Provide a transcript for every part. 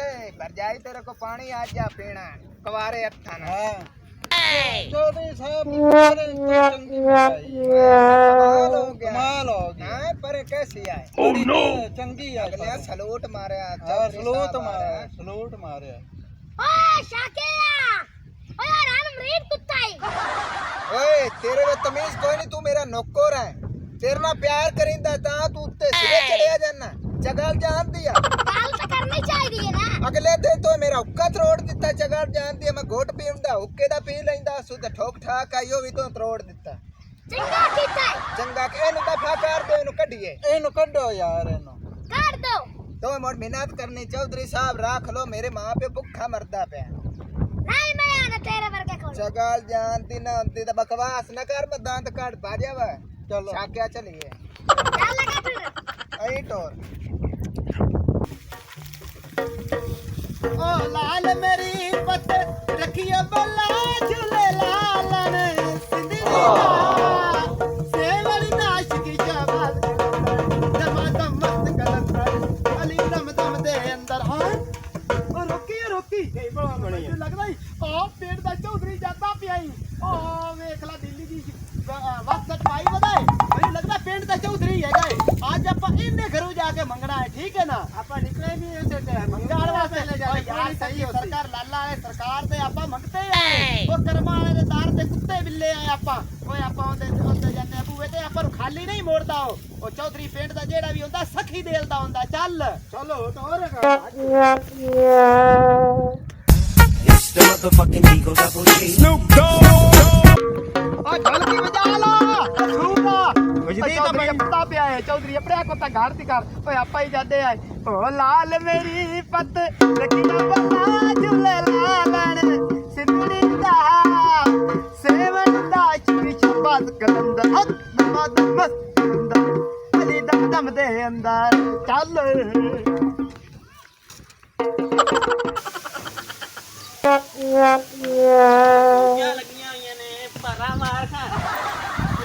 ते भरजाई तेरे को पानी आज जा पीना कवारे हत्था ना। चौधरी साहब चंगी कमाल हो गया हां पर कैसी आए चंगी है अगले सलूट मारे सलूट मारे ओए शाकिया ओए यार अमरीत कुत्ता है। ओए तेरे में तमीज कोई नहीं, तू मेरा नौकर है, तेरे ना प्यार करिंदा ता तू उत्ते सिरे चढ़िया जाना चगल जान दिया। गाल तो करनी चाहिए ना। अगले दिन तो मेरा हुक्का तरोड़ दिता चगल जान दिया, मैं घोट पींदा हुक्के दा पी लैंदा सुध ठोक ठाक आयो भी तो तरोड़ दिता। चंगा कीता है चंगा के एनु दफा कर दो, एनु कढिए एनु कढो यार एनु कर दो। तो मोर मेहनत करनी चौधरी साहब राख लो, मेरे मां पे भूखा मरदा पे नहीं मैं आना तेरे वर्गे को। चगल जानती ना होती तो बकवास न कर, मैं दांत काट पा जावा। चलो शाक्या चलिए चल लगा फिर आई टोर। ओ लाल मेरी पत रखिए बल्ला झूले लालन सिंदरी सेवरी नाश की जवाल दम मस्त कलंदर अली दम दम दे अंदर हां ओ रोकी ए बड़ा बणी लगदा ही ओ पेट दा चौधरी जाता पियाई ओ वेख ला दिल्ली दी वक्त पाई बधाई ਮੈਨੂੰ लगदा ਪਿੰਡ ਦਾ ਚੌਧਰੀ ਹੈਗਾ ਏ। ਅੱਜ ਆਪਾਂ ਇਹਨੇ ਘਰੋਂ ਜਾ ਕੇ ਮੰਗਣਾ ਹੈ, ਠੀਕ ਹੈ ਨਾ। ਆਪਾਂ ਨਿਕਲੇ ਵੀ ਇੱਥੇ ਤੇ ਮੰਗਣ ਵਾਸਤੇ ਲੈ ਜਾਣੇ ਯਾਰ ਸਹੀ ਸਰਕਾਰ ਲਾਲਾ ਹੈ, ਸਰਕਾਰ ਤੇ ਆਪਾਂ ਮੰਗਤੇ ਆ ਉਹ ਕਰਮਾਂ ਵਾਲੇ ਦੇ ਦਾਰ ਤੇ ਕੁੱਤੇ ਬਿੱਲੇ ਆ ਆਪਾਂ। ਓਏ ਆਪਾਂ ਉਹਦੇ ਜਾਂਦੇ ਬੂਏ ਤੇ ਆਪਾਂ ਨੂੰ ਖਾਲੀ ਨਹੀਂ ਮੋੜਦਾ ਉਹ ਚੌਧਰੀ ਪਿੰਡ ਦਾ ਜਿਹੜਾ ਵੀ ਹੁੰਦਾ ਸਖੀ ਦੇਲ ਦਾ ਹੁੰਦਾ। ਚੱਲ ਚਲੋ ਤੋਰ It's the motherfucking Eagle Double G. Snoop Dogg. ਆ ਢੋਲਕੀ ਵਜਾ ਲਾ ਸੂਗਾ ਵਜਦੀ ਤਾਂ ਮੈਂ ਪਤਾ ਪਿਆ ਹੈ ਚੌਧਰੀ ਆਪਣੇ ਕੋ ਤਾਂ ਘਰ ਦੀ ਕਰ ਓਏ ਆਪਾਂ ਹੀ ਜਾਂਦੇ ਆ ਓ ਲਾਲ ਮੇਰੀ ਪੱਤ ਲਕੀਆਂ ਬੱਲਾ ਝੁਲੇ ਲਾਲਣ ਸਿੰਦਰੀ ਦਾ ਸੇਵਨ ਦਾ ਚਿਚ ਬਾਦ ਕਲੰਦਰ ਹੱਥ ਬਾਦ ਮਸਤ ਕਲੰਦਰ ਅਲੀ ਦਮ ਦਮ ਦੇ ਅੰਦਰ ਚੱਲ क्या लगियां हुई ने परा मार खा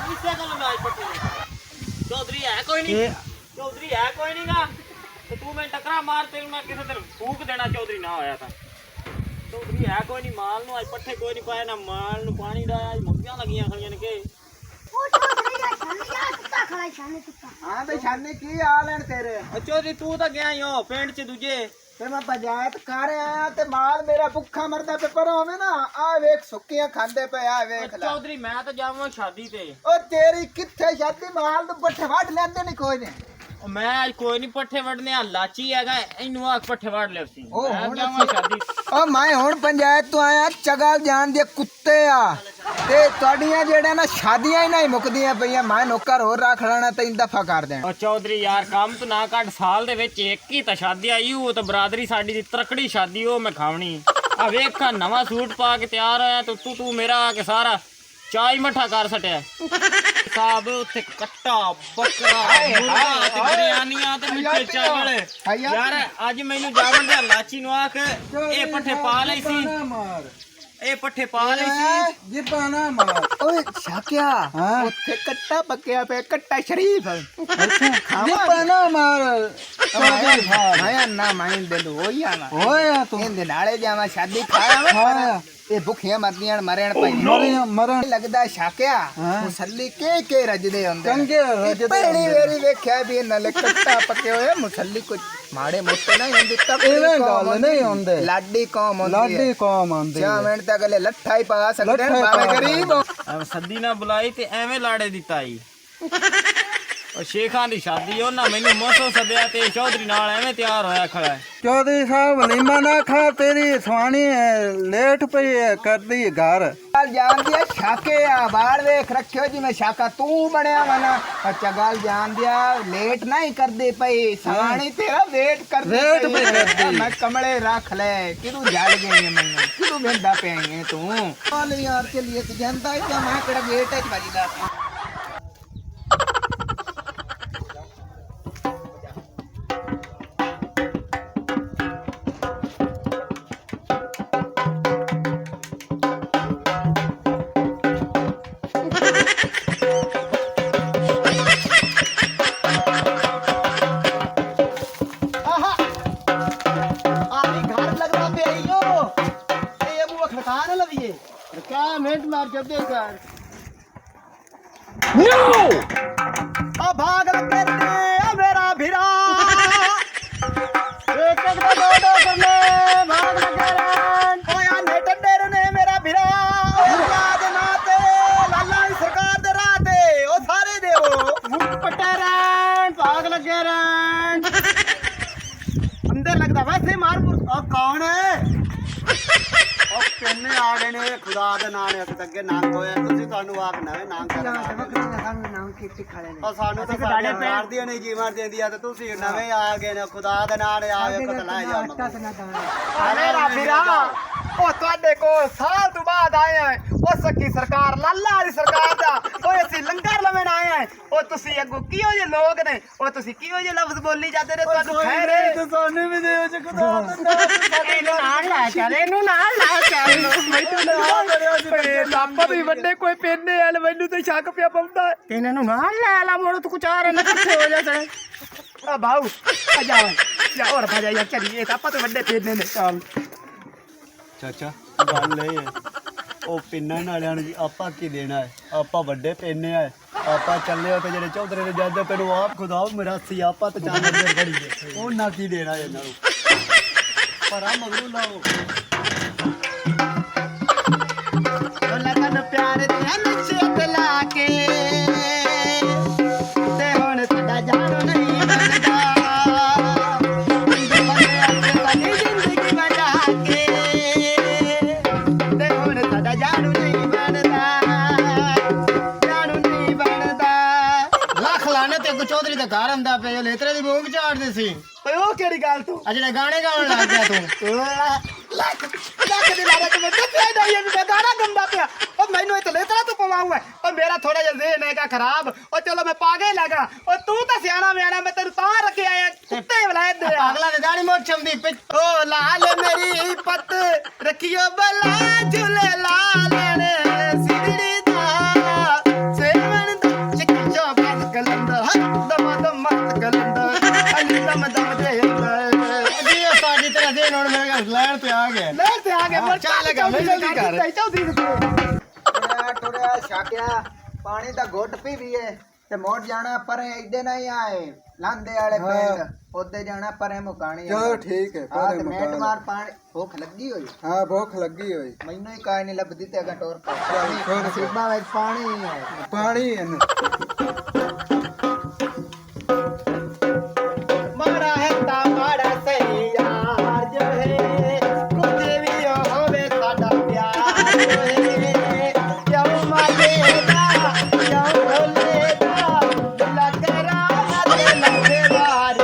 किसे को लंगाई पट्टी चौधरी है कोई नहीं चौधरी है कोई नहीं गा तो तू मैं टकरा मार तेरे मैं किसे दिन फूक देना चौधरी ना होया था चौधरी है कोई नहीं माल नु आज पट्ठे कोई नहीं पाया ना माल नु पानी दा आज मक्कियां लगियां खड़ियां ने के वो चौधरी का छाने कुत्ता खड़ा छाने कुत्ता। हां बे छाने की हाल है तेरे? चौधरी तू तो गया ही हो पेंट च दूजे ਤੇ ਮੈਂ ਪੰਚਾਇਤ ਕਰ ਆਇਆ ਤੇ ਮਾਲ ਮੇਰਾ ਭੁੱਖਾ ਮਰਦਾ ਪੇ ਪਰ ਹੋਵੇ ਨਾ ਆ ਵੇਖ ਸੁੱਕੀਆਂ ਖਾਂਦੇ ਪਏ ਆ ਵੇਖ ਲੈ। चौधरी मैं तो जावां शादी ते ਉਹ ਤੇਰੀ ਕਿੱਥੇ ਸ਼ਾਦੀ ਮਾਲ ਤੋਂ ਪੱਠੇ ਵੱਢ ਲੈਂਦੇ ਨਹੀਂ ਕੋਈ ਨੇ। मैं आज कोई नहीं पट्ठे वड़ने आ लाची हैगा इनु आ पट्ठे वड़ ले सी ओ, मैं हुण जावां शादी ਉਹ ਮੈਂ ਹੁਣ ਪੰਚਾਇਤ ਤੋਂ ਆਇਆ ਚਗਲ ਜਾਣ ਦੇ ਕੁੱਤੇ ਆ ਤੇ ਤੁਹਾਡੀਆਂ ਜਿਹੜਾ ਨਾ ਸ਼ਾਦੀਆਂ ਹੀ ਨਹੀਂ ਮੁੱਕਦੀਆਂ ਪਈਆਂ, ਮੈਂ ਨੌਕਰ ਹੋਰ ਰੱਖ ਲੈਣਾ ਤੇ ਦਫਾ ਕਰ ਦੇਣਾ। और चौधरी यार काम तो ना काट साल दे विच एक ही ता शादी आई वो तो बरादरी साडी दी तरकड़ी शादी ओ मैं खावनी आ वेख नवा सूट पा के तैयार होया तो तू मेरा आके सारा चाय मठा कर सटिया साहब उत्थे कट्टा बकरा मुर्गा ते बिरयानियां ते मिठे चावल यार आज मैनू जावन दे लाची नु आख ए पट्ठे पा लई सी ए पट्ठे पा लई सी ਜਿਬਾਨਾ ਮਾਰ ਓਏ ਸ਼ਾਕਿਆ ਉੱਥੇ ਕੱਟਾ ਪੱਕਿਆ ਪਿਆ ਕੱਟਾ ਸ਼ਰੀਫ ਜਿਬਾਨਾ ਮਾਰ ਮੈਂ ਨਾ ਮੈਂ ਦੇ ਹੋਇਆ ਨਾ ਹੋਇਆ ਤੂੰ ਇਹਦੇ ਨਾਲੇ ਜਾਵਾਂ ਸ਼ਾਦੀ ਖਾਇਆ ਵਾ ਇਹ ਭੁੱਖੀਆਂ ਮਰਦੀਆਂ ਮਰਨ ਪਈ ਮਰਨ ਲੱਗਦਾ ਸ਼ਾਕਿਆ ਮੁਸੱਲੀ ਕੇ ਰਜਦੇ ਹੁੰਦੇ ਚੰਗੇ ਰਜਦੇ ਪਹਿਲੀ ਵਾਰੀ ਵੇਖਿਆ ਵੀ ਨਾਲੇ ਕੱਟਾ ਪੱਕੇ ਹੋਏ ਮੁਸੱਲੀ ਕੋਈ ਮਾੜੇ ਮੋਟੇ ਨਹੀਂ ਹੁੰਦੇ ਤੱਕ ਇਵੇਂ ਗੱਲ ਨਹੀਂ ਹੁੰਦੇ ਲਾਡੀ ਕੌਮ ਹੁੰਦੀ ਲਾਡੀ ਕੌਮ ਆਂਦੇ 6 ਮਿੰਟ ਤੱਕ ਲੈ ਲੱਠਾ ਹੀ ਪਾ ਸਕਦੇ ਨੇ ਭਾਵੇਂ ਗਰੀਬ ਹੋ। अब सदी ना बुलाई ते एवें लाड़े दिता आई और शेखां दी शादी ओ ना मैनू मसो सदया ते चौधरी नाल एवें तैयार होया खड़ा है ਚੌਧਰੀ ਸਾਹਿਬ ਲੀਮਾ ਨਾ ਖਾ ਤੇਰੀ ਸਵਾਣੀ ਲੇਟ ਪਈ ਕਰਦੀ ਘਰ ਚਗਲ ਜਾਣਦਿਆ ਛਾਕੇ ਆ ਬਾਹਰ ਵੇਖ ਰੱਖਿਓ ਜਿਵੇਂ ਛਾਕਾ ਤੂੰ ਬਣਿਆ ਵਾ ਨਾ ਚਗਲ ਜਾਣਦਿਆ ਲੇਟ ਨਹੀਂ ਕਰਦੇ ਪਈ ਸਵਾਣੀ ਤੇਰਾ ਵੇਟ ਕਰਦੀ ਵੇਟ ਪਈ ਕਰਦੀ। ਮੈਂ ਕਮਲੇ ਰੱਖ ਲੈ ਕਿਦੋਂ ਜਲ ਗਈ ਮੈਨੂੰ ਕਿਦੋਂ ਵੇਂਦਾ ਪਿਆ ਹੈ ਤੂੰ ਚੱਲ ਯਾਰ ਚਲੀਏ ਤੇ ਜਾਂਦਾ ਹੀ ਤਾਂ ਮੈਂ ਕਿਹੜਾ ਗੇਟ ਚ ਵੱਜਦਾ ਜੱਦੇ ਕਰ ਨੋ ਆ ਭਾਗ ਲੱਗੇ ਨੇ ਆ ਮੇਰਾ ਭੀਰਾ ਇੱਕ ਇੱਕ ਦਾ ਦੋ ਕਰਨੇ ਭਾਗ ਲੱਗੇ ਰਹਿਣ ਓਏ ਨੇ ਟੱਡੇ ਨੇ ਮੇਰਾ ਭੀਰਾ ਓਏ ਦੇ ਨਾਂ ਤੇ ਲਾਲਾ ਦੀ ਸਰਕਾਰ ਦੇ ਰਾਹ ਤੇ ਉਹ ਸਾਰੇ ਦੇਵੋ ਪੱਟੇ ਰਹਿਣ ਭਾਗ ਲੱਗੇ ਰਹਿਣ ਅੰਦਰ ਲੱਗਦਾ ਵੈਸੇ ਮਾਰ ਆ ਕੌਣ ਹੈ ਉਹ ਕਿੰਨੇ ਆ ਗਏ ਨੇ ਖੁਦਾ ਦੇ ਨਾਂ ਨੇ ਅਸੀਂ ਅੱਗੇ ਨਾਮ ਹੋਇਆ ਤੁਸੀਂ ਤੁਹਾਨੂੰ ਆਪ ਨਵੇਂ ਨਾਮ ਕਰਨਾ ਉਹ ਸਾਨੂੰ ਤਾਂ ਸਾਡੇ ਪਿਆਰ ਦੀਆਂ ਨਹੀਂ ਜੀਵਨ ਦਿੰਦੀਆਂ ਤੇ ਤੁਸੀਂ ਨਵੇਂ ਆ ਗਏ ਨੇ ਖੁਦਾ ਦੇ ਨਾਂ ਨੇ ਆਵੇ ਕਤਲਾ ਜਾ ਮੇਰਾ ਵੀਰਾ ਉਹ ਤੁਹਾਡੇ ਕੋਲ ਸਾਲ ਤੋਂ ਬਾਅਦ ਆਏ ਆ ਉਹ ਸੱਕੀ ਸਰਕਾਰ ਲਾਲਾ ਦੀ ਸਰਕਾਰ ਦਾ ਓਏ ਅਸੀਂ ਲੰਗਰ ਲਵਣ ਆਏ ਆ ਉਹ ਤੁਸੀਂ ਅੱਗੋਂ ਕਿਹੋ ਜਿਹੇ ਲੋਕ ਨੇ ਉਹ ਤੁਸੀਂ ਕਿਹੋ ਜਿਹੇ ਲਫ਼ਜ਼ ਬੋਲੀ ਜਾਂਦੇ ਨੇ ਤੁਹਾਨੂੰ ਖੈਰ ਹੈ ਤੇ ਸਾਨੂੰ ਵੀ ਦਿਓ ਜੀ ਖੁਦਾ ਇਹਨੂੰ ਨਾਲ ਲੈ ਚੱਲ ਇਹਨੂੰ ਨਾਲ ਲੈ ਚੱਲ ਮੈਨੂੰ ਨਾ ਆਪਾਂ ਵੀ ਵੱਡੇ ਕੋਈ ਪੇਨੇ ਵਾਲ ਮੈਨੂੰ ਤੇ ਸ਼ੱਕ ਪਿਆ ਪਾਉਂਦਾ ਇਹਨਾਂ ਨੂੰ ਨਾਲ ਲੈ ਲਾ ਮੋੜ ਤੂੰ ਕੁਛ ਆ ਰਹੇ ਨਾ ਕਿੱਥੇ ਹੋ ਜਾਏ ਆ ਬਾਉ ਆ ਜਾ ਹੋਰ ਭਜਾ ਯਾਰ ਚੱਲੀਏ ਆਪਾਂ ਤੇ ਵੱਡੇ ਪੇਨੇ ਨੇ ਚੱਲ ਚਾਚਾ ਗੱਲ ਇਹ ਹੈ ਉਹ ਪਿੰਨਾਂ ਵਾਲਿਆਂ ਨੂੰ ਜੀ ਆਪਾਂ ਕੀ ਦੇਣਾ ਹੈ ਆਪਾਂ ਵੱਡੇ ਪੈਨੇ ਆ ਆਪਾਂ ਚੱਲੇ ਹੋ ਤੇ ਜਿਹੜੇ ਚੌਧਰੇ ਦੇ ਜੱਜ ਤੈਨੂੰ ਆਪ ਖੁਦਾ ਮਰਾਸੀ ਆਪਾਂ ਤੇ ਚਾਹ ਅੰਦਰ ਖੜੀ ਉਹ ਨਾ ਕੀ ਦੇਣਾ ਇਹਨਾਂ ਨੂੰ ਪਰ ਆ ਮਗਰੂ ਲਾਓ ਲੱਗਣ ਪਿਆਰ ਦੇ ਨਸ਼ੇ ਤੇ ਲਾ ਕੇ ਤੇ ਹੁਣ ਸਾਡਾ ਜਾਣੋ ਨਹੀਂ ਬਣਦਾ ਜ਼ਿੰਦਗੀ ਬਣਾ ਕੇ ਤੇ ਹੁਣ ਸਾਡਾ ਜਾਣੂ ਨਹੀਂ ਬਣਦਾ ਲੱਖ ਲਾਣੇ ਤੇ ਕੋ ਚੌਧਰੀ ਦਾ ਘਰ ਆਂਦਾ ਪਿਆ ਲੇਤਰੇ ਦੀ ਭੋਗ ਝਾੜਦੇ ਸੀ ਓਏ ਉਹ ਕਿਹੜੀ ਗੱਲ ਤੂੰ ਆ ਜਿਹੜੇ ਗਾਣੇ ਗਾਉਣ ਲੱਗ ਗਿਆ ਤੂੰ ਲੱਖ ਦੇ ਲਾਰੇ ਤੇ ਦੱਸਿਆ ਨਹੀਂ ਇਹ ਗਾਣਾ ਗੰਦਾ ਪਿਆ ਉਹ ਮੈਨੂੰ ਇਹ ਲੇਤਰਾ ਤੂੰ ਪਵਾਉਂਗਾ ਉਹ ਮੇਰਾ ਥੋੜਾ ਜਿਹਾ ਜ਼ੇਨ ਹੈਗਾ ਖਰਾਬ ਉਹ ਚਲੋ ਮੈਂ ਪਾਗੇ ਲਗਾ ਉਹ ਤੂੰ ਤਾਂ ਸਿਆਣਾ ਮਿਆਣਾ ਮੈਂ ਤੈਨੂੰ ਤਾਂ ਰੱਖਿਆ ਆ ਕੁੱਤੇ ਵਲਾਇਤ ਦੇ ਪਾਗਲਾ ਦੇ ਦਾੜੀ ਮੋਟ ਚੰਦੀ ਪਿੱਛ ਓ ਲਾਲ ਮੇਰੀ ਪੱਤ ਰੱਖਿਓ ਬਲਾ ਝੁਲੇ ਲਾਲ ਨੇ ਸਿਰੜੀ ਦਾ ਸੇਵਨ ਦਾ ਚਿੱਚਾ ਬਾਦ ਕਲੰਦਰ ਦਮ ਦਮ ਮਤ ਕਲੰਦਰ ਅਲੀ ਦਮ ਦਮ ਦੇ ਜੀ ਸਾਡੀ ਤਰ੍ਹਾਂ ਦੇ ਹੁਣ ਮੇਰੇ ਲੈਣ ਤੇ ਆ ਗਏ ਪਰ ਚੱਲ ਲਗਾ ਮੈਂ ਜਲਦੀ ਕਰ ਚੌਧਰੀ ਦੇ ਟੁਰਿਆ ਛਾਕਿਆ ਪਾਣੀ ਦਾ ਘੁੱਟ ਪੀ ਵੀਏ ਤੇ ਮੋੜ ਜਾਣਾ ਪਰੇ ਇੱਦੇ ਨਹੀਂ ਆਏ ਲਾਂਦੇ ਵਾਲੇ ਪਿੰਡ ਉੱਤੇ ਜਾਣਾ ਪਰੇ ਮੁਕਾਣੀ ਚਲੋ ਠੀਕ ਹੈ ਪਰੇ ਮੇਟ ਮਾਰ ਪਾਣੀ ਭੁੱਖ ਲੱਗੀ ਹੋਈ ਹਾਂ ਭੁੱਖ ਲੱਗੀ ਹੋਈ ਮੈਨੂੰ ਹੀ ਕਾਇ ਨਹੀਂ ਲੱਭਦੀ ਤੇ ਅਗਾ ਟੋਰ ਪਾ ਨਸੀਬਾਂ ਵਿੱਚ ਪਾਣੀ ਹੀ ਹੈ ਪਾਣੀ ਇਹਨੂੰ ਮਾਰਾ ਹੈ ਤਾ ਮਾੜਾ ਸਹੀ ਯਾਰ ਜੋ ਹੈ ਕੁਝ ਵੀ ਹੋਵੇ ਸਾਡਾ ਪਿਆਰ ਜੋ ਹੈ ਕਿਉਂ ਮਾਰੇ ਦਾ ਕਿਉਂ ਭੋਲੇ ਦਾ ਦਿਲਾ ਕਰਾ ਤੇ ਲੱਗੇ ਵਾਰ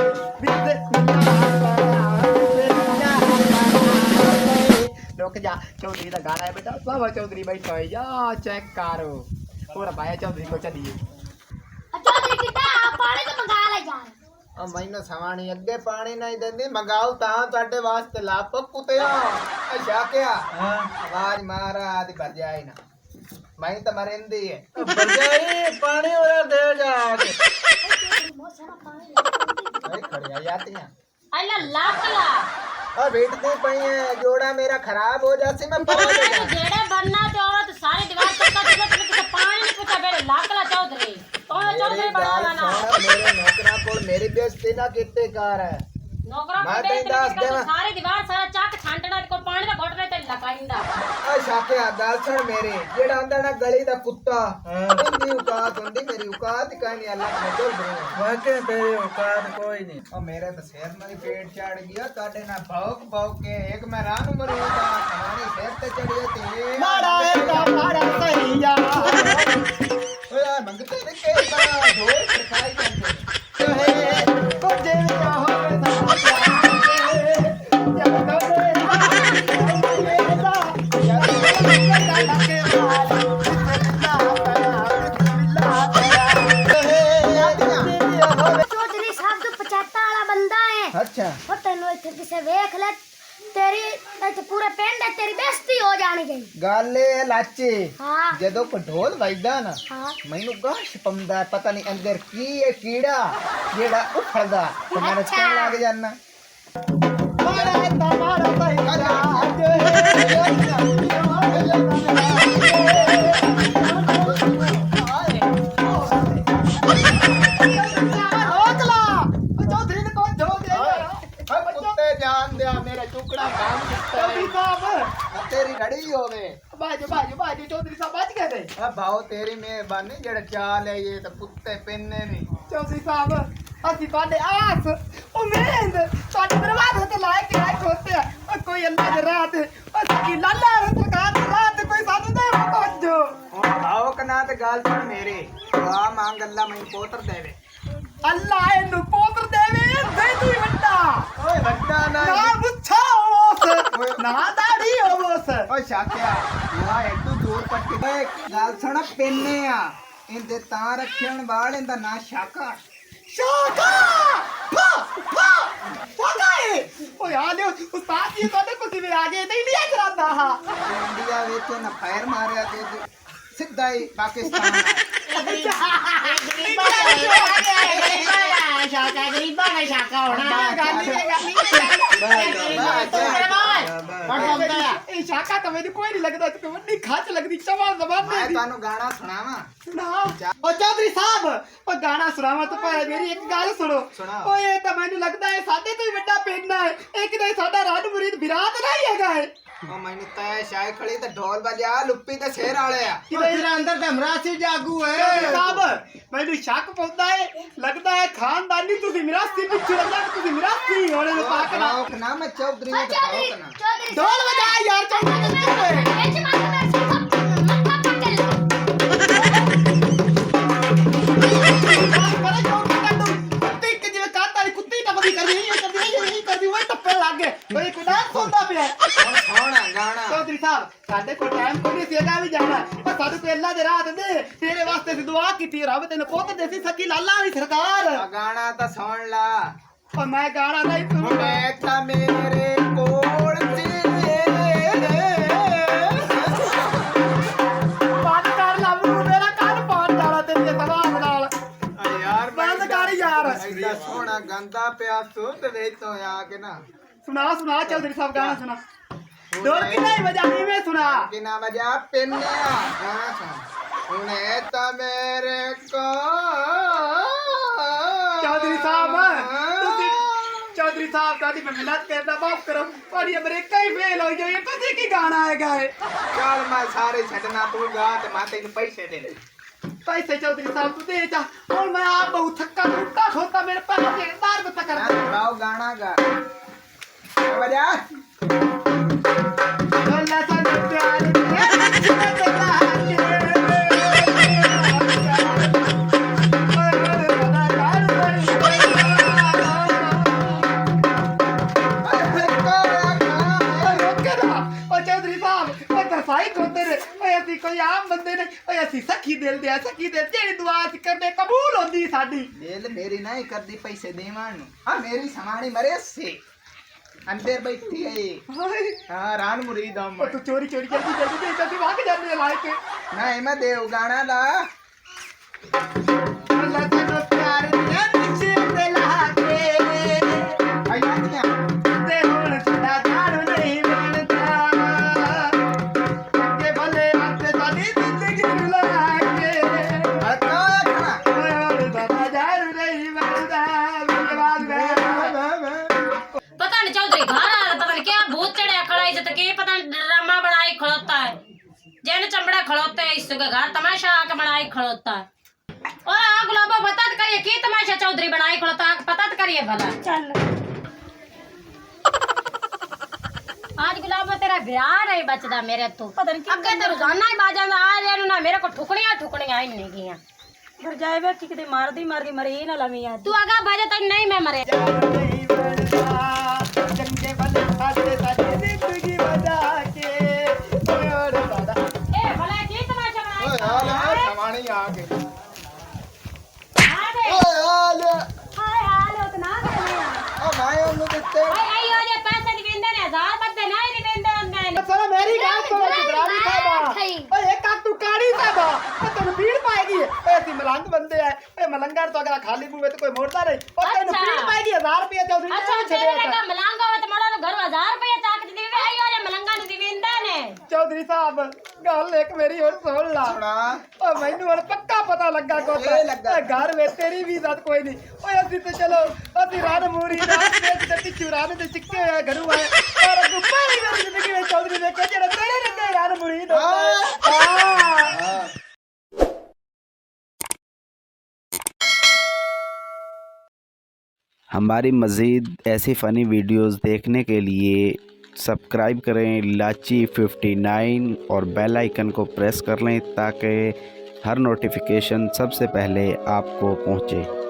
ਰੁਕ ਜਾ ਚੌਧਰੀ ਦਾ ਗਾਣਾ ਹੈ ਬੇਟਾ ਬਾਬਾ ਚੌਧਰੀ ਬੈਠਾ ਹੈ ਜਾ ਚੈੱਕ ਕਰੋ ਹੋਰ ਬਾਇਆ ਚੌਧਰੀ ਕੋ ਚੱਲੀਏ ਚੌਧਰੀ ਕਿੱਦਾਂ ਪਾਣੀ ਤੋਂ ਮੰਗਾ ਲੈ ਜਾ ਆ ਮੈਨੂੰ ਸਵਾਣੀ ਅੱਗੇ ਪਾਣੀ ਨਹੀਂ ਦਿੰਦੀ ਮੰਗਾਓ ਤਾਂ ਤੁਹਾਡੇ ਵਾਸਤੇ ਲਾਪ ਕੁੱਤਿਆ ਅੱਛਾ ਕਿਆ ਆਵਾਜ਼ ਮਾਰਾ ਆਦੀ ਭਰ ਜਾਏ ਨਾ ਮੈਂ ਤਾਂ ਮਰਿੰਦੀ ਹੈ ਭਰ ਜਾਈ ਪਾਣੀ ਹੋਰ ਦੇ ਜਾ ਕੇ ਬਹੁਤ ਸਾਰਾ ਪਾਣੀ ਓਏ ਖੜਿਆ ਜਾਤੀਆਂ ਆਲਾ ਲਾਕਲਾ ਆ ਵੇਟਦੀ ਪਈ ਹੈ ਜੋੜਾ ਮੇਰਾ ਖਰਾਬ ਹੋ ਜਾਸੀ ਮੈਂ ਪਾ ਦੇ ਜਾ ਜਿਹੜੇ ਬੰਨਾ ਤੇ ਔਰਤ ਸਾਰੀ ਦੀਵਾਰ ਤੱਕ ਕਿਤੇ ਪਾਣੀ ਨਹੀਂ ਪੁੱਛਾ ਮੇਰੇ ਲਾਕਲਾ ਚੌਧਰੀ ਕੌਣ ਚੌਧਰੀ ਬਣਾ ਨਾ ਮੇਰੇ ਨੌਕਰਾਂ ਕੋਲ ਮੇਰੀ ਬੇਇੱਜ਼ਤੀ ਨਾ ਕੀਤੇ ਕਰ ਹੈ ਨੌਕਰਾਂ ਮੈਂ ਕੋਲ ਤੈਨੂੰ ਦੱਸ ਦੇਵਾਂ ਸਾਰੀ ਦੀਵਾਰ ਸਾਰਾ ਚੱਕ ਛਾਂਟਣਾ ਤੇ ਕੋਈ ਪਾਣੀ ਦਾ ਘੁੱਟ ਨਹੀਂ ਤੇ ਲਗਾਇੰਦਾ ਆ ਛਾਕਿਆ ਗੱਲ ਸੁਣ ਮੇਰੇ ਜਿਹੜਾ ਆਂਦਾ ਨਾ ਗਲੀ ਦਾ ਕੁੱਤਾ ਉਹਦੀ ਔਕਾਤ ਹੁੰਦੀ ਮੇਰੀ ਔਕਾਤ ਕਾਹ ਨਹੀਂ ਅੱਲਾਹ ਨੇ ਚੋਲ ਬਰੇ ਵਾਕੇ ਤੇਰੀ ਔਕਾਤ ਕੋਈ ਨਹੀਂ ਉਹ ਮੇਰੇ ਤਾਂ ਸਿਰ ਨਾਲ ਪੇਟ ਚੜ ਗਿਆ ਤੁਹਾਡੇ ਨਾਲ ਭੌਕ ਕੇ ਇੱਕ ਮੈਂ ਰਾਹ ਨੂੰ ਮਰੂਦਾ ਕਹਾਣੀ ਸਿਰ ਤੇ ਚੜੀਏ ਤੇ ਮਾੜਾ ਸਹੀ ਯਾਰ ਓਏ ਮੰਗਤੇ ਨੇ ਕਿਹਦਾ ਢੋਲ ਖੜਕਾਈ ਜਾਂਦੇ ਕੁਝ ਵੀ ਹੋਵੇ ਚੌਧਰੀ ਸਾਹਿਬ ਤੋਂ 75 ਵਾਲਾ ਬੰਦਾ ਹੈ ਅੱਛਾ ਉਹ ਤੈਨੂੰ ਇੱਥੇ ਕਿਸੇ ਵੇਖ ਲੈ ਤੇਰੀ ਇੱਥੇ ਪੂਰੇ ਪਿੰਡ ਹੈ ਤੇਰੀ ਬੇਇੱਜ਼ਤੀ ਹੋ ਜਾਣੀ ਚਾਹੀਦੀ ਗੱਲ ਇਹ ਲਾਚੇ ਹਾਂ ਜਦੋਂ ਕੋ ਢੋਲ ਵੱਜਦਾ ਨਾ ਹਾਂ ਮੈਨੂੰ ਗਾਸ਼ ਪੰਦਾ ਪਤਾ ਨਹੀਂ ਅੰਦਰ ਕੀ ਹੈ ਕੀੜਾ ਜਿਹੜਾ ਉਖੜਦਾ ਤੇ ਮੈਂ ਨੱਚਣ ਲੱਗ ਜਾਣਾ ਮਾੜਾ ਤਾਂ ਮਾੜਾ ਸਹੀ ਯਾਰ ਆ ਭਾਉ ਤੇਰੀ ਮਿਹਰਬਾਨੀ ਜਿਹੜਾ ਚਾਹ ਲਈਏ ਤਾਂ ਕੁੱਤੇ ਪਿੰਨੇ ਨਹੀਂ ਚੌਧਰੀ ਸਾਹਿਬ ਅਸੀਂ ਤੁਹਾਡੇ ਆਸ ਉਮੀਦ ਤੁਹਾਡੇ ਦਰਵਾਜ਼ੇ ਤੇ ਲਾਇ ਕੇ ਆਏ ਖੋਤੇ ਆ ਉਹ ਕੋਈ ਅੱਲਾ ਦੇ ਰਾਤ ਅਸੀਂ ਕੀ ਲਾਲਾ ਸਰਕਾਰ ਦੀ ਰਾਤ ਕੋਈ ਸਾਨੂੰ ਦੇ ਪਹੁੰਚੋ ਹੁਣ ਭਾਉ ਕਨਾ ਤੇ ਗੱਲ ਸੁਣ ਮੇਰੇ ਦੁਆ ਮੰਗ ਅੱਲਾ ਮੈਨੂੰ ਪੋਤਰ ਦੇਵੇ ਅੱਲਾ ਇਹਨੂੰ ਪੋਤਰ ਦੇਵੇ ਦੇ ਤੂੰ ਵੱਡਾ ਓਏ ਵੱਡਾ ਨਾ ਨਾ ਮੁੱਛਾ ਹੋਵੋਸ ਨਾ ਦਾੜੀ ਹੋਵੋਸ ਓਏ ਸ਼ਾਕਿਆ ਵਾਹ ਤੂੰ ਦੂਰ ਪੱਟੀ ਓਏ ਗੱਲ ਸੁਣ ਪਿੰਨੇ ਆ ਇਹਦੇ ਤਾਂ ਰੱਖਣ ਵਾਲ ਇਹਦਾ ਨਾਂ ਸ਼ਾਕਾ ਸ਼ਾਕਾ ਪਾ ਪਾ ਪਕਾਏ ਓਏ ਆ ਲਿਓ ਉਸਤਾਦ ਜੀ ਤੁਹਾਡੇ ਕੋਲ ਕਿਵੇਂ ਆ ਗਏ ਤੇ ਇੰਡੀਆ ਚਲਾਉਂਦਾ ਹਾਂ ਇੰਡੀਆ ਵਿੱਚ ਨਾ ਫਾਇਰ ਮਾਰਿਆ ਤੇ ਸਿੱਧਾ ਹੀ ਪਾਕਿਸਤਾਨ ਸ਼ਾਕਾ ਗਰੀਬਾਂ ਦਾ ਸ਼ਾਕਾ ਇਹ ਸ਼ਾਕਾ ਤਾਂ ਮੈਨੂੰ ਕੋਈ ਨਹੀਂ ਲੱਗਦਾ ਤੇ ਵੱਡੀ ਖੱਚ ਲੱਗਦੀ ਚਵਾ ਜ਼ਬਾਨ ਮੈਂ ਦੀ ਤੁਹਾਨੂੰ ਗਾਣਾ ਸੁਣਾਵਾਂ ਸੁਣਾਓ ਓ ਚੌਧਰੀ ਸਾਹਿਬ ਓ ਗਾਣਾ ਸੁਣਾਵਾ ਤਾਂ ਭਾਈ ਮੇਰੀ ਇੱਕ ਗੱਲ ਸੁਣੋ ਸੁਣਾਓ। ਓਏ ਇਹ ਤਾਂ ਮੈਨੂੰ ਲੱਗਦਾ ਹੈ ਸਾਡੇ ਤੋਂ ਹੀ ਵੱਡਾ ਪਿੰਡ ਹੈ ਇਹ ਕਿਤੇ ਸਾਡਾ ਰਾਜ ਮੁਰੀਦ ਵਿਰਾਤ ਨਹੀਂ ਹੈਗਾ ਹੈ ਉਹ ਮੈਨੂੰ ਤਾਂ ਸ਼ਾਇ ਖੜੀ ਤੇ ਢੋਲ ਵਜਾ ਲੁੱਪੀ ਤੇ ਸ਼ੇਰ ਵਾਲੇ ਆ ਤੇਰੇ ਅੰਦਰ ਤਾਂ ਮਰਾਸੀ ਜਾਗੂ ਹੈ ਸਾਹਿਬ ਮੈਨੂੰ ਸ਼ੱਕ ਪਉਂਦਾ ਹੈ ਲੱਗਦਾ ਹੈ ਖਾਨਦਾਨੀ ਤੁਸੀਂ ਮਿਰਾਸੀ ਪਿੱਛੇ ਲੱਗਦਾ ਤੁਸੀਂ ਮਿਰਾਸੀ ਹੋਣੇ ਨੂੰ ਪਾਕ ਨਾ ਨਾ ਮੈਂ ਚੌਧਰੀ ਨੂੰ ਦਿਖਾਓ ਕਨਾ ਢੋਲ ਵਜਾ ਯਾਰ ਚੌਧਰੀ ਚੌਧਰੀ ਸਾਹਿਬ ਸਾਡੇ ਕੋਲ ਟਾਈਮ ਕੋਈ ਨਹੀਂ ਸੀਗਾ ਵੀ ਜਾਣਾ ਪਰ ਸਾਡੇ ਕੋਲ ਅੱਲਾ ਦੇ ਰਾਹ ਦਿੰਦੇ ਤੇਰੇ ਵਾਸਤੇ ਅਸੀਂ ਦੁਆ ਕੀਤੀ ਰੱਬ ਤੈਨੂੰ ਪੁੱਤ ਦੇ ਸੀ ਸੱਚੀ ਲਾਲਾ ਵਾਲੀ ਸਰਕਾਰ ਆ ਗਾਣਾ ਤਾਂ ਸੁਣ ਲਾ ਪਰ ਮੈਂ ਗਾਣਾ ਨਹੀਂ ਮੈਂ ਤਾਂ ਮੇਰੇ ਕੋਲ ਬੰਦ ਕਰ ਲੱਭ ਨੂੰ ਮੇਰਾ ਕੰਨ ਪਾੜ ਜਾਣਾ ਤੇਰੀ ਸਵਾਬ ਨਾਲ ਯਾਰ ਬੰਦ ਕਰ ਯਾਰ ਐਡਾ ਸੋਹਣਾ ਗੰਦਾ ਪਿਆ ਸੁੱਤ ਵੇਚ ਤੋਂ ਆ ਕੇ ਨਾ ਸੁਣਾ ਸੁਣਾ ਚੌਧਰੀ ਸਾਹਿਬ ਗਾਣਾ ਸੁਣਾ ਢੋਲ ਕਿੰਨਾ ਹੀ ਵਜਾ ਨੀਵੇਂ ਸੁਣਾ ਕਿਨਾ ਵਜਾ ਪਿੰਨਿਆ ਗਾਣਾ ਸੁਣ ਹੁਣੇ ਤਾਂ ਮੇਰੇ ਕੋਲ ਚੌਧਰੀ ਸਾਹਿਬ ਤੁਸੀਂ ਚੌਧਰੀ ਸਾਹਿਬ ਦਾਦੀ ਮੈਂ ਮਿਹਨਤ ਕਰਦਾ ਮਾਫ ਕਰੋ ਤੁਹਾਡੀ ਅਮਰੀਕਾ ਹੀ ਫੇਲ ਹੋਈ ਜਾਈ ਤੁਸੀਂ ਕੀ ਗਾਣਾ ਹੈਗਾ ਹੈ ਚੱਲ ਮੈਂ ਸਾਰੇ ਛੱਡਣਾ ਤੂੰ ਗਾ ਤੇ ਮੈਂ ਤੈਨੂੰ ਪੈਸੇ ਦੇ ਪੈਸੇ ਚੌਧਰੀ ਸਾਹਿਬ ਤੂੰ ਦੇ ਜਾ ਹੁਣ ਮੈਂ ਆਪ ਬਹੁਤ ਥੱਕਾ ਟੁੱਟਾ ਖੋਤਾ ਮੇਰੇ ਪੈਰ ਦੇ ਤਾਰ ਬੱਤਾ ਕਰ ਬਾਉ ਗਾਣਾ ਗਾ ਵਜਾ ਅੱਲਾ ਸਾਨੂੰ ਪਿਆਰ ਦੇ ਕੋਈ ਆਮ ਬੰਦੇ ਨੇ ਓਏ ਅਸੀਂ ਸੱਖੀ ਦਿਲ ਦੇ ਸੱਖੀ ਦਿਲ ਜਿਹੜੀ ਦੁਆ ਅਸੀਂ ਕਰਦੇ ਕਬੂਲ ਹੁੰਦੀ ਸਾਡੀ ਦਿਲ ਮੇਰੀ ਨਹੀਂ ਕਰਦੀ ਪੈਸੇ ਦੇਵਾਂ ਨੂੰ ਆ ਮੇਰੀ ਸਮਾਣੀ ਮਰੇ ਸੇ ਅੰਦਰ ਬੈਠੀ ਹੈ ਹਾਂ ਰਾਨ ਮੁਰੀਦ ਆ ਤੂੰ ਚੋਰੀ ਚੋਰੀ ਜਲਦੀ ਜਲਦੀ ਦੇ ਜਲਦੀ ਵਾਕ ਜਾਂਦੇ ਲਾਇ ਕੇ ਨਹੀਂ ਮੈਂ ਦੇਵ ਗਾਣਾ ਲਾ ਅੱਲਾ ਤੈਨੂੰ ਪਿਆਰ ਦੀਆਂ ਪਿੱਛੇ ਤੇ ਲਾ ਕੇ ਆਇਆ ਨਹੀਂ ਤੇ ਹੁਣ ਸਾਡਾ ਦਾਰੂ ਨਹੀਂ ਬਣਦਾ ਅੱਗੇ ਭਲੇ ਆਤੇ ਸਾਡੀ ਜ਼ਿੰਦਗੀ ਨੂੰ ਲਾ ਕੇ ਓਏ ਦਾਦਾ ਦਾਰੂ ਨਹੀਂ ਬਣਦਾ ਬਿਲਵਾਲ पता नहीं चौधरी घर आ पता नहीं क्या भूत चढ़िया खड़ा है तो के पता नहीं ड्रामा बनाई खड़ोता है जैन चमड़ा खड़ोते है इसके घर तमाशा आके बनाई खड़ोता है और आ गुलाबो बता तो करिए की तमाशा चौधरी बनाई खड़ोता है पता तो करिए भला चल आज गुलाबो तेरा ब्याह नहीं बचदा मेरे तो पता नहीं अगे तो रोजाना ही बाजा आज एनु ना मेरे को ठुकड़ियां ही नहीं गियां घर जाए वे किते मारदी मरे ही ना लमी यार तू आगा बाजा तक नहीं मैं मरे चंगे भले साथे साथे जिंदगी बजा के और दादा ए भला की तमाशा बनाई ਓਏ ਹਾਲ ਸਮਾਣੀ ਆ ਕੇ आ दे ਓਏ ਹਾਲ हाय हाल उतना करने ਓ ਮੈਂ ਉਹਨੂੰ ਦਿੱਤੇ ओए आई हो जे पैसे नहीं देंदे ने 1000 बदे नहीं देंदे मैं सुनो मेरी बात सुनो जिब्रानी साहबा ओए एक काक तू काड़ी साहबा ओ तन भीड़ पाएगी ओए सी मलंग बंदे है ओए मलंगर तो अगर खाली मुंह तो कोई मोड़ता नहीं और तन भीड़ पाएगी 1000 रुपया चौधरी अच्छा तेरे लगा मलंगा हो तो मोड़ा घर 1000 रुपया ताक दी आई हो जे मलंगा नहीं देंदे ने चौधरी साहब गल एक मेरी और सुन ला ਸੁਣਾ ओ मैनू और पक्का पता लगा ये लगा। घर में तेरी भी इज्जत कोई नहीं ओए असि तो चलो असि रान मूरी रात देख ते पिछू रान दे चिक्के होए घरू आए और गुप्पा ही जिंदगी में चौधरी देखे जेड़ा तेरे रंगे रान मूरी दो हाँ। हां हमारी मज़ीद ऐसी फ़नी वीडियोस देखने के लिए सब्सक्राइब करें लाची 59 और बेल आइकन को प्रेस कर लें ताकि हर नोटिफिकेशन सबसे पहले आपको पहुँचे।